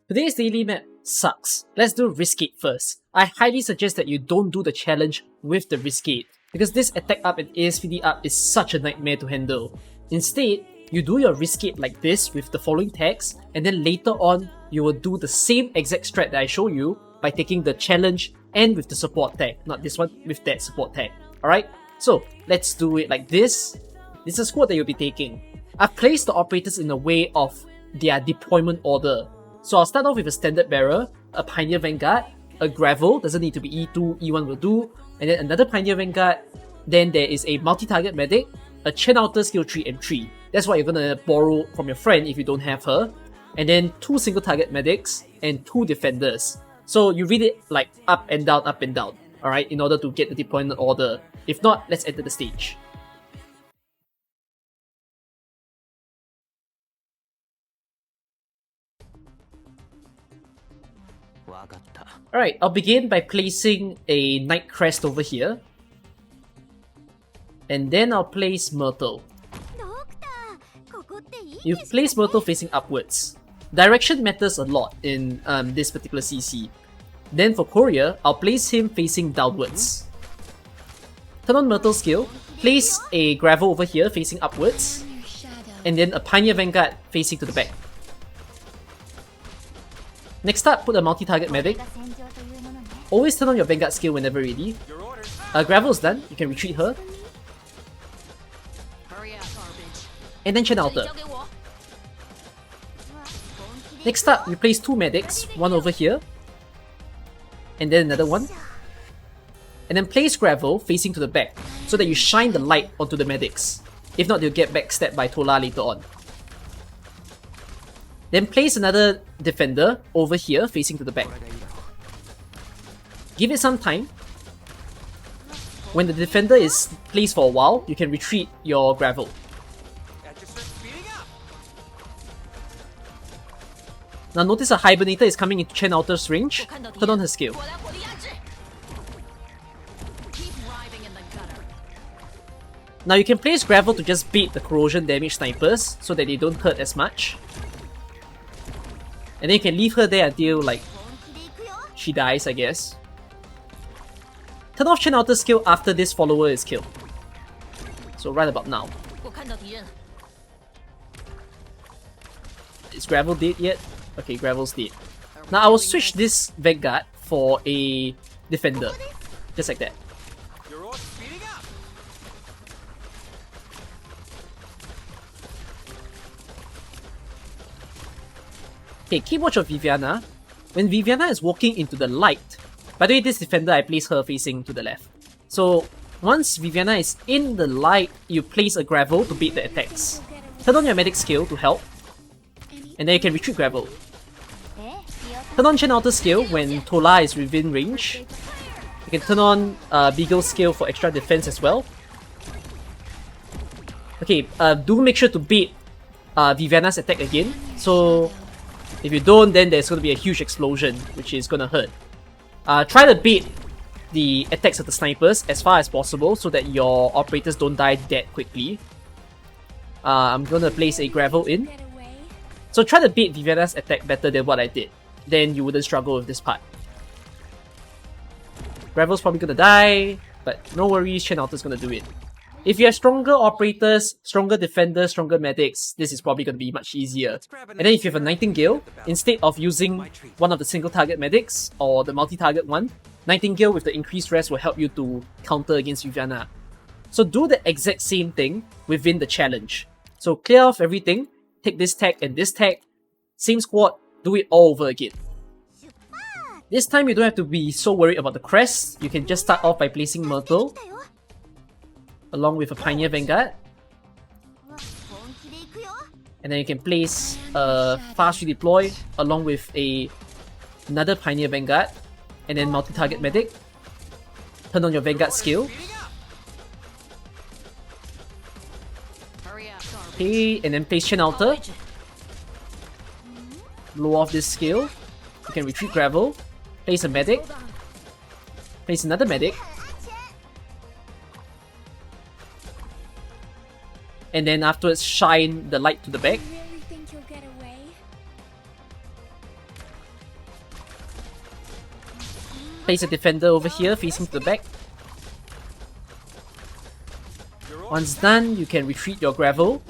Today's daily map sucks. Let's do Riskate first. I highly suggest that you don't do the challenge with the Riskate, because this attack up and ASVD up is such a nightmare to handle. Instead, you do your Riskate like this with the following tags, and then later on, you will do the same exact strat that I show you by taking the challenge and with the support tag. Not this one, with that support tag. Alright? So, let's do it like this. This is a squad that you'll be taking. I've placed the operators in a way of their deployment order. So I'll start off with a standard bearer, a Pioneer Vanguard, a Gravel, doesn't need to be E2, E1 will do, and then another Pioneer Vanguard. Then there is a multi-target medic, a Chen Outer skill 3 and 3. That's what you're gonna borrow from your friend if you don't have her. And then 2 single target medics and 2 defenders. So you read it like up and down, alright, in order to get the deployment order. If not, let's enter the stage. Alright, I'll begin by placing a Knight Crest over here. And then I'll place Myrtle. You place Myrtle facing upwards. Direction matters a lot in this particular CC. Then for Courier, I'll place him facing downwards. Turn on Myrtle's skill, place a Gravel over here facing upwards, and then a Pioneer Vanguard facing to the back. Next up, put a multi-target medic. Always turn on your Vanguard skill whenever ready. Gravel's done, you can retreat her. And then Chen Outer. Next up, you place 2 medics, one over here, and then another one. And then place Gravel facing to the back, so that you shine the light onto the medics. If not, they'll get backstabbed by Tola later on. Then place another defender over here facing to the back. Give it some time. When the defender is placed for a while, you can retreat your Gravel. Now notice a Hibernator is coming into Chen Outer's range. Turn on her skill. Now you can place Gravel to just bait the corrosion damage snipers so that they don't hurt as much. And then you can leave her there until like she dies, I guess. Turn off Chen Outer's skill after this follower is killed. So right about now. Is Gravel dead yet? Okay, Gravel's dead. Now I will switch this Vanguard for a defender. Just like that. Okay, keep watch of Viviana. When Viviana is walking into the light, by the way, this defender I place her facing to the left. So once Viviana is in the light, you place a Gravel to beat the attacks. Turn on your medic skill to help, and then you can retreat Gravel. Turn on Chen Outer's skill when Tola is within range. You can turn on Beagle's skill for extra defense as well. Okay, do make sure to bait Viviana's attack again. So if you don't, then there's going to be a huge explosion, which is going to hurt. Try to bait the attacks of the snipers as far as possible so that your operators don't die that quickly. I'm going to place a Gravel in. So try to bait Viviana's attack better than what I did. Then you wouldn't struggle with this part. Gravel's probably going to die, but no worries, Chen Outer's going to do it. If you have stronger operators, stronger defenders, stronger medics, this is probably going to be much easier. And then if you have a Nightingale, instead of using one of the single target medics or the multi-target one, Nightingale with the increased rest will help you to counter against Viviana. So do the exact same thing within the challenge. So clear off everything, take this tag and this tag, same squad, do it all over again. This time you don't have to be so worried about the crest, you can just start off by placing Myrtle along with a Pioneer Vanguard. And then you can place a fast redeploy along with another Pioneer Vanguard and then multi-target medic. Turn on your Vanguard skill. Okay, and then place Chen Outer. Blow off this skill. You can retreat Gravel. Place a medic. Place another medic. And then afterwards shine the light to the back. place a defender over here facing to the back. Once done, you can retreat your gravel.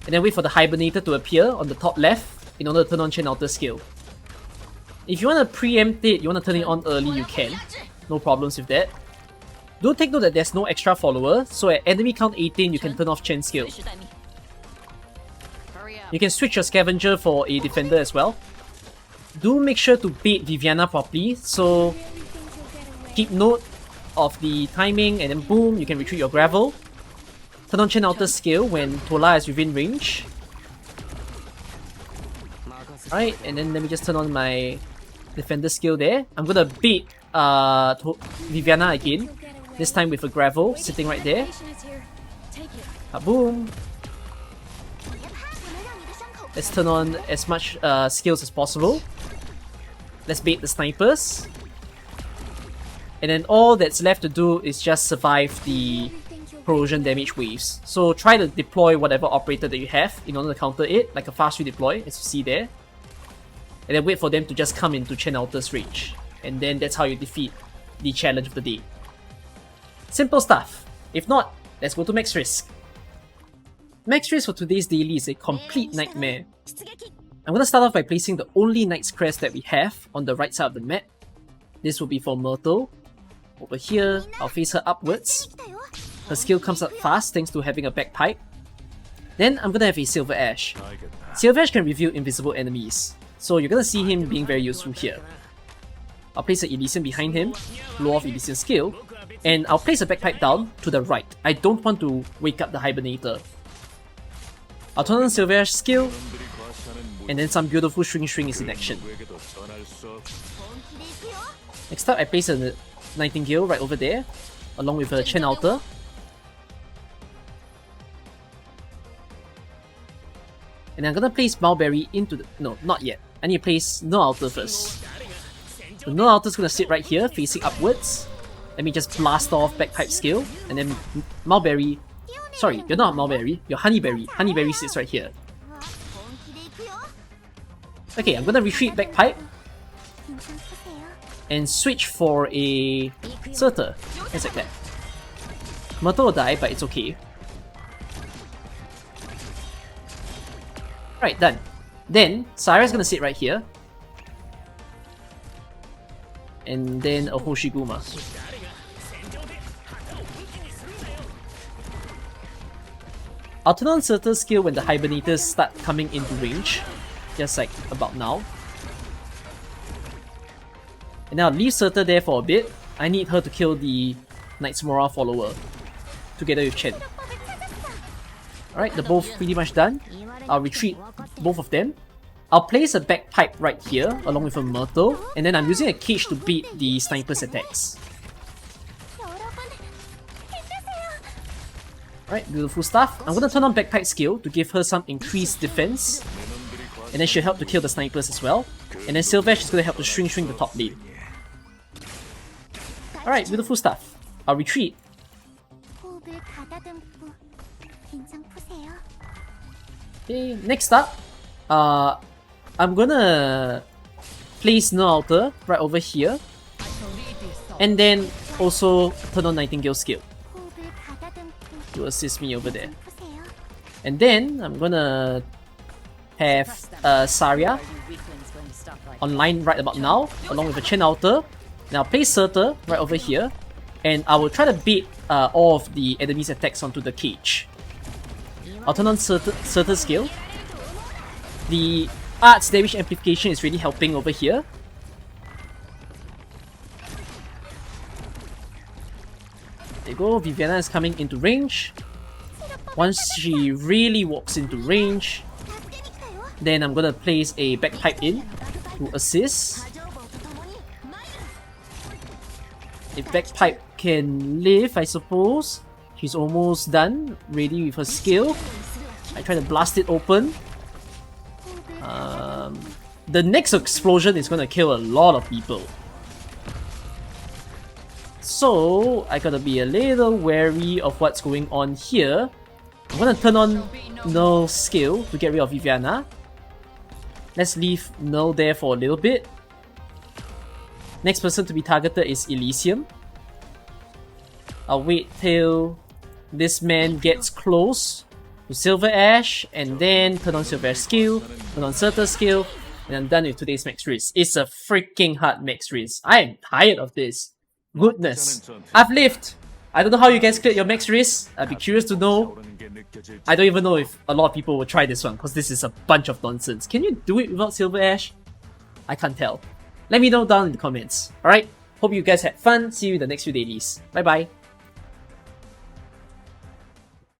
And then wait for the Hibernator to appear on the top left in order to turn on Chain Outer skill. If you want to preempt it, you want to turn it on early, you can. No problems with that. Do take note that there's no extra follower, so at enemy count 18, you can turn off Chen skill. You can switch your Scavenger for a defender as well. Do make sure to bait Viviana properly, so keep note of the timing and then boom, you can retreat your gravel. Turn on Chen Outer skill when Tola is within range. Alright, and then let me just turn on my defender skill there. I'm gonna bait Viviana again, this time with a gravel sitting right there. Boom! Let's turn on as much skills as possible. Let's bait the snipers. And then all that's left to do is just survive the corrosion damage waves. So try to deploy whatever operator that you have in order to counter it, like a fast redeploy, as you see there. And then wait for them to just come into Chen Outer's range. And then that's how you defeat the challenge of the day. Simple stuff. If not, let's go to max risk. Max risk for today's daily is a complete nightmare. I'm gonna start off by placing the only Knight's Crest that we have on the right side of the map. This will be for Myrtle. Over here, I'll face her upwards. Her skill comes up fast thanks to having a bagpipe. Then I'm gonna have a Silver Ash. Silver Ash can reveal invisible enemies, so you're gonna see him being very useful here. I'll place an Elysian behind him, blow off Elysian's skill, and I'll place a bagpipe down to the right. I don't want to wake up the Hibernator. I'll turn on Silver Ash's skill, and then some beautiful Shring is in action. Next up, I place a Nightingale right over there, along with a Chen Outer. And I'm gonna place Mulberry into the... no, not yet. I need to place No Outer first. The No Outer's gonna sit right here, facing upwards. Let me just blast off Bagpipe skill, and then Mulberry... sorry, you're not Mulberry, you're Honeyberry. Honeyberry sits right here. Okay, I'm gonna retreat Bagpipe and switch for a Surtur, just like that. Myrtle will die, but it's okay. Right, done. Then, Sara's gonna sit right here. And then a Hoshiguma. I'll turn on Surtur's skill when the Hibernators start coming into range, just like about now. And now I'll leave Surtur there for a bit. I need her to kill the Knight's Mora follower, together with Chen. Alright, they're both pretty much done. I'll retreat both of them. I'll place a bagpipe right here, along with a Myrtle, and then I'm using a cage to beat the sniper's attacks. Alright, beautiful stuff. I'm gonna turn on bagpipe skill to give her some increased defense, and then she'll help to kill the snipers as well. And then Silver Ash is gonna help to shrink the top lane. Alright, beautiful stuff. I'll retreat. Okay, next up, I'm gonna place No Outer right over here, and then also turn on Nightingale skill to assist me over there. And then I'm gonna have Saria online right about now, along with a Chen Outer. Now I'll place Surtur right over here, and I will try to bait all of the enemy's attacks onto the cage. I'll turn on Surtur's skill. The arts damage amplification is really helping over here. There you go, Viviana is coming into range. Once she really walks into range, then I'm gonna place a bagpipe in to assist. If bagpipe can live, I suppose. She's almost done, ready with her skill. I try to blast it open. The next explosion is gonna kill a lot of people. So, I gotta be a little wary of what's going on here. I'm gonna turn on Null's skill to get rid of Viviana. Let's leave Null there for a little bit. Next person to be targeted is Elysium. I'll wait till this man gets close to Silver Ash, and then turn on Silver Ash skill, turn on Surtur's skill, and I'm done with today's max risk. It's a freaking hard max risk. I am tired of this. Goodness. I've lived. I don't know how you guys cleared your max risk. I'd be curious to know. I don't even know if a lot of people will try this one, because this is a bunch of nonsense. Can you do it without Silver Ash? I can't tell. Let me know down in the comments. Alright? Hope you guys had fun. See you in the next few dailies. Bye bye.